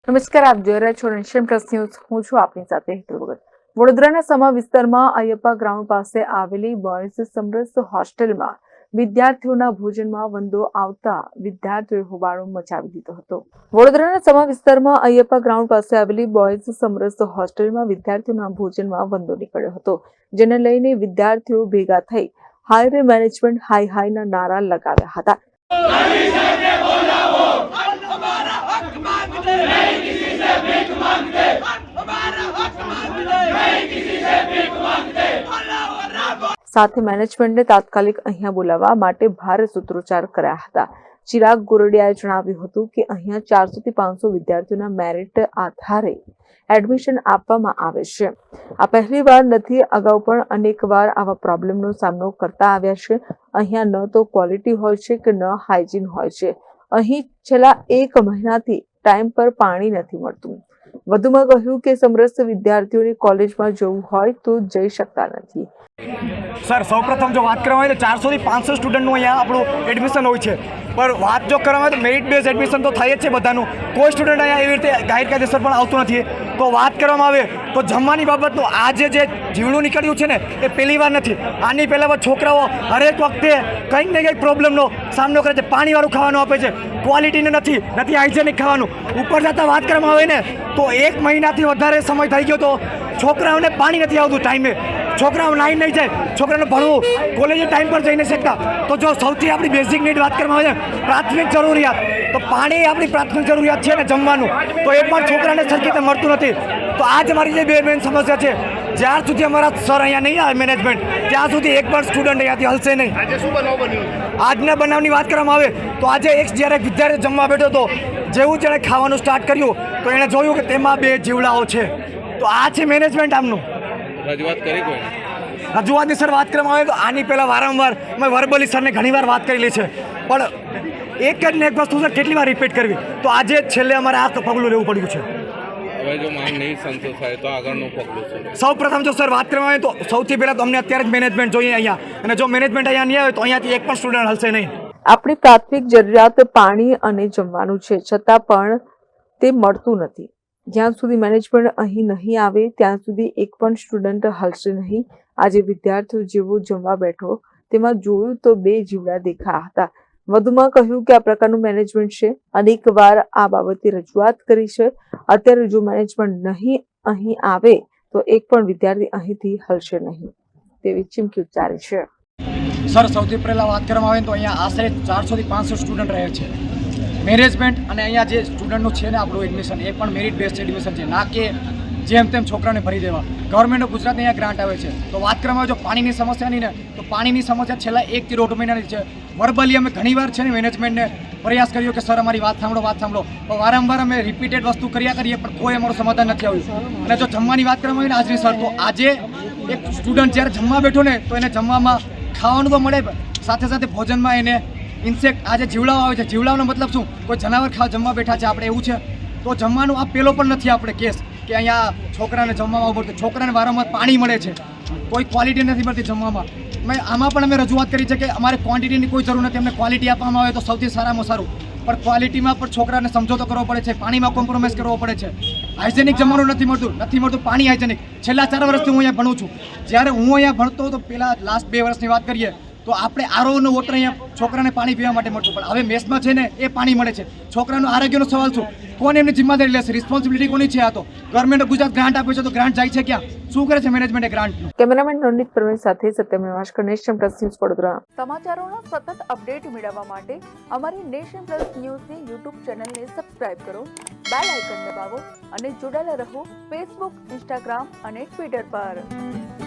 નમસ્કાર, આપ જોઈ રહ્યા છો નેશન પ્લસ ન્યૂઝ. હું છું આપની સાથે હેતુ વગર. વડોદરાના સમા વિસ્તારમાં અયપ્પા ગ્રાઉન્ડ પાસે આવેલી બોયઝ સમરસ હોસ્ટેલમાં વિદ્યાર્થીઓના ભોજનમાં વંદો આવતા વિદ્યાર્થીઓએ હોબાળો મચાવી દીધો હતો. વડોદરાના સમા વિસ્તારમાં અયપ્પા ગ્રાઉન્ડ પાસે આવેલી બોયઝ સમરસ હોસ્ટેલમાં વિદ્યાર્થીઓના ભોજનમાં વંદો નીકળ્યો હતો, જેને લઈને વિદ્યાર્થીઓ ભેગા થઈ હાયર મેનેજમેન્ટ હાઈ હાઈના નારા લગાવ્યા હતા. સાથે મેનેજમેન્ટને તાત્કાલિક અહીંયા બોલાવવા માટે ભારે સૂત્રોચ્ચાર કર્યા હતા. ચિરાગ ગોરડિયાએ જણાવ્યું હતું કે અહીંયા 400 થી 500 વિદ્યાર્થીઓના મેરિટ આધારે એડમિશન આપવામાં આવે છે. આ પહેલી વાર નથી, અગાઉ પણ અનેકવાર આવા પ્રોબ્લેમનો સામનો કરતા આવ્યા છે. અહીંયા ન તો ક્વોલિટી હોય છે કે ન હાઇજીન હોય છે. અહીં છેલ્લા 1 મહિનાથી ટાઈમ પર પાણી નથી મળતું. વધુમાં કહ્યું કે સમરસ વિદ્યાર્થીઓને કોલેજમાં જવું હોય તો જઈ શકતા નથી. સર, સૌપ્રથમ જો વાત કરવામાં આવે તો 400 થી 500 સ્ટુડન્ટનું અહીંયા આપણું એડમિશન હોય છે, પણ વાત જો કરવામાં આવે તો મેરિટ બેઝ એડમિશન તો થાય જ છે બધાનું. કોઈ સ્ટુડન્ટ અહીંયા એવી રીતે ગેરકાયદેસર પણ આવતું નથી. તો વાત કરવામાં આવે તો જમવાની બાબતનું આજે જે જીવડું નીકળ્યું છે ને એ પહેલી વાર નથી. આની પહેલાં પણ છોકરાઓ હરેક વખતે કંઈક ને કંઈક પ્રોબ્લેમનો સામનો કરે છે. પાણીવાળું ખાવાનું આપે છે, ક્વોલિટીને નથી હાઇજેનિક ખાવાનું. ઉપર જતાં વાત કરવામાં આવે ને તો 1 મહિનાથી વધારે સમય થઈ ગયો તો છોકરાઓને પાણી નથી આવતું ટાઈમે. છોકરાઓ નાઈ નહીં જાય, છોકરાને ભણવું, કોલેજે ટાઈમ પર જઈ નહીં શકતા. તો જો સૌથી આપણી બેઝિક નીડ વાત કરવામાં આવે છે, પ્રાથમિક જરૂરિયાત, તો પાણી આપણી પ્રાથમિક જરૂરિયાત છે ને જમવાનું, તો એ પણ છોકરાને સરખી રીતે મળતું નથી. તો આ જ અમારી જે મેન સમસ્યા છે. જ્યાર સુધી અમારા સર અહીંયા નહીં આવે મેનેજમેન્ટ, ત્યાં સુધી એક પણ સ્ટુડન્ટ અહીંયાથી હલશે નહીં. આજના બનાવની વાત કરવામાં આવે તો આજે જ્યારે વિદ્યાર્થી જમવા બેઠો હતો, જેવું જેણે ખાવાનું સ્ટાર્ટ કર્યું તો એણે જોયું કે તેમાં 2 જીવડાઓ છે. તો આ છે મેનેજમેન્ટ આમનું. રજૂઆત કરી કોઈ રજૂઆતની સર વાત કરવામાં આવે તો આની પહેલાં વારંવાર મેં વર્બલી સરને ઘણીવાર વાત કરેલી છે, પણ એક જ ને એક વસ્તુ સર કેટલી વાર રિપીટ કરવી. તો આજે છેલ્લે અમારે આ પગલું લેવું પડ્યું છે. હવે જો માંગ નહીં સંતોષાય તો આગળનું પગલું છે. સૌ પ્રથમ જો સર વાત કરવામાં આવે તો સૌથી પહેલાં તો અમને અત્યારે જ મેનેજમેન્ટ જોઈએ અહીંયા, અને જો મેનેજમેન્ટ અહીંયા નહીં આવે તો અહીંયાથી એક પણ સ્ટુડન્ટ હલશે નહીં. આપણી પ્રાથમિક જરૂરિયાત પાણી અને જમવાનું છે, છતાં પણ તે મળતું નથી. જ્યાં સુધી મેનેજમેન્ટ અહીં નહીં આવે ત્યાં સુધી એક પણ સ્ટુડન્ટ હલશે નહીં. આજે વિદ્યાર્થીઓ જેવો જમવા બેઠો તેમાં જોયું તો 2 જીવડા દેખાયા હતા. વધુમાં કહ્યું કે આ પ્રકારનું મેનેજમેન્ટ છે. અનેક વાર આ બાબતે રજૂઆત કરી છે. અત્યારે જો મેનેજમેન્ટ નહીં અહીં આવે તો એક પણ વિદ્યાર્થી અહીંથી હલશે નહીં તેવી ચીમકી ઉચ્ચારી છે. સર, સૌથી પહેલાં વાત કરવામાં આવે તો અહીંયા આશરે 400 થી 500 સ્ટુડન્ટ રહે છે. મેનેજમેન્ટ અને અહીંયા જે સ્ટુડન્ટનું છે ને આપણું એડમિશન, એ પણ મેરિટ બેઝ એડમિશન છે, ના કે જેમ તેમ છોકરાને ભરી દેવા. ગવર્મેન્ટ ઓફ ગુજરાતને અહીંયા ગ્રાન્ટ આવે છે. તો વાત કરવામાં આવે જો પાણીની સમસ્યાની ને તો પાણીની સમસ્યા છેલ્લા 1 થી 1.5 મહિનાની છે. વર્બલી અમે ઘણીવાર છે ને મેનેજમેન્ટને પ્રયાસ કર્યો કે સર અમારી વાત સાંભળો. તો વારંવાર અમે રિપીટેડ વસ્તુ કર્યા કરીએ પણ કોઈ અમારું સમાધાન નથી આવ્યું. અને જો જમવાની વાત કરવામાં આવે ને આજની સર, તો આજે એક સ્ટુડન્ટ જ્યારે જમવા બેઠો ને તો એને જમવામાં ખાવાનું તો મળે, સાથે સાથે ભોજનમાં એને ઇન્સેક્ટ આજે જીવડાઓ આવે છે. જીવડાઓનો મતલબ શું? કોઈ જનાવર જમવા બેઠા છે આપણે એવું છે. તો જમવાનું આ પેલો પણ નથી આપણે કેસ કે અહીંયા છોકરાને જમવામાં આવતું. છોકરાને વારંવાર પાણી મળે છે, કોઈ ક્વોલિટી નથી મળતી જમવામાં. આમાં પણ અમે રજૂઆત કરી છે કે અમારે ક્વોન્ટિટીની કોઈ જરૂર નથી, અમને ક્વોલિટી આપવામાં આવે તો સૌથી સારામાં સારું, પણ ક્વોલિટીમાં પણ છોકરાને સમજોતો કરવો પડે છે, પાણીમાં કોમ્પ્રોમાઇઝ કરવો પડે છે. હાઇજેનિક જમવાનું નથી મળતું પાણી હાઇજેનિક. છેલ્લા 4 વર્ષથી હું અહીંયા ભણું છું. જ્યારે હું અહીંયા ભણતો હતો પહેલાં લાસ્ટ 2 વર્ષની વાત કરીએ તો આપણે આરઓનો વોટર અહીંયા છોકરાને પાણી પીવા માટે મળતું, પણ હવે મેસમાં છે ને એ પાણી મળે છે. છોકરાનું આરોગ્યનો સવાલ શું? કોને એમની જિમ્મેદારી લેશે? રિસ્પોન્સિબિલિટી કોની છે? આ તો ગવર્મેન્ટ ઓફ ગુજરાત ગ્રાન્ટ આપે છે તો ગ્રાન્ટ જાય છે ક્યાં? શું કરે છે મેનેજમેન્ટ ગ્રાન્ટનું? કેમેરામેન નોંદિત પરવીન સાથે સત્યમ નવાશકર, નેશન પ્લસ ન્યૂઝ વડોદરા. સમાચારોનો સતત અપડેટ મેળવવા માટે અમારી નેશન પ્લસ ન્યૂઝની યુટ્યુબ ચેનલને સબસ્ક્રાઇબ કરો, બેલ આઇકન દબાવો અને જોડાયેલા રહો ફેસબુક, ઇન્સ્ટાગ્રામ અને ટ્વિટર પર.